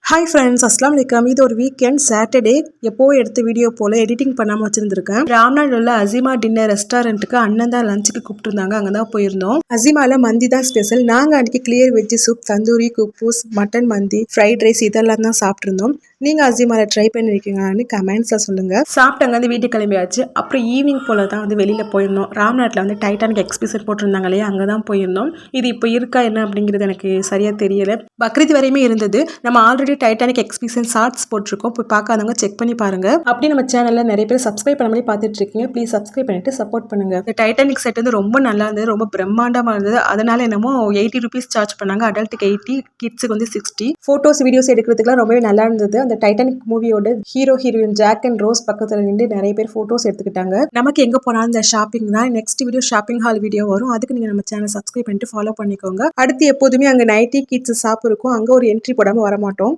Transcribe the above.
Hi friends, அஸ்லாம் வலைக்கம். இது ஒரு வீக்கெண்ட் சாட்டர்டே எப்போ எடுத்த வீடியோ போல் எடிட்டிங் பண்ணாமல் வச்சுருந்துருக்கேன். ராம்நாடு உள்ள அசிமா டின்னர் ரெஸ்டாரண்ட்டுக்கு அண்ணன் தான் லஞ்சுக்கு கூப்பிட்டுருந்தாங்க. அங்கே தான் போயிருந்தோம். அசிமாவில் மந்தி தான் ஸ்பெஷல். நாங்கள் அன்றைக்கி clear veg soup, tandoori, kuboos, mutton மந்தி, ஃப்ரைட் ரைஸ் இதெல்லாம் தான் சாப்பிட்ருந்தோம். நீங்கள் அசிமாவில் ட்ரை பண்ணியிருக்கீங்கன்னு கமெண்ட்ஸில் சொல்லுங்கள். சாப்பிட்டாங்க வந்து வீட்டுக்கு கிளம்பியாச்சு. அப்புறம் ஈவினிங் போல் தான் வந்து வெளியில் போயிருந்தோம். ராம்நாட்டில் வந்து டைட்டானிக் எக்ஸ்பிஷன் போட்டிருந்தாங்க இல்லையா, அங்கே தான் போயிருந்தோம். இது இப்போ இருக்கா என்ன அப்படிங்கிறது எனக்கு சரியாக தெரியலை. பக்ரீத் வரையுமே இருந்தது. நம்ம ஆல்ரெடி டைட்டானிக் எக்ஸ்பிஷன் ஷார்ட்ஸ் போட்டிருக்கோம். போய் பார்க்காதவங்க செக் பண்ணி பாருங்க. அப்படி நம்ம சேனலில் நிறைய பேர் சப்ஸ்கிரைப் பண்ண மாதிரி பார்த்துட்டு இருக்கீங்க. ப்ளீஸ் சப்ஸ்கிரைப் பண்ணிட்டு சப்போர்ட் பண்ணுங்க. இந்த டைட்டானிக் செட் வந்து ரொம்ப நல்லா இருந்தது, ரொம்ப பிரம்மாண்டமாக இருந்தது. அதனால என்னமோ 80 ருபீஸ் சார்ஜ் பண்ணாங்க. அடல்ட்டுக்கு 80, கிட்ஸுக்கு வந்து 60. ஃபோட்டோஸ் வீடியோஸ் எடுக்கிறதுக்குலாம் ரொம்பவே நல்லா இருந்தது. அந்த டைட்டானிக் மூவியோட hero heroine Jack and Rose பக்கத்தில் நின்று நிறைய பேர் ஃபோட்டோஸ் எடுத்துக்கிட்டாங்க. நமக்கு எங்கே போனாலும் இந்த ஷாப்பிங் தான். Next video shopping hall video வரும். அதுக்கு நீங்கள் நம்ம சேனல் சப்ஸ்கிரைப் பண்ணிட்டு ஃபாலோ பண்ணிக்கோங்க. அடுத்து எப்போதுமே அங்கே நைட்டி கிட்ஸ் ஷாப் இருக்கும். அங்கே ஒரு என்ட்ரி போடாமல் வரமாட்டோம்.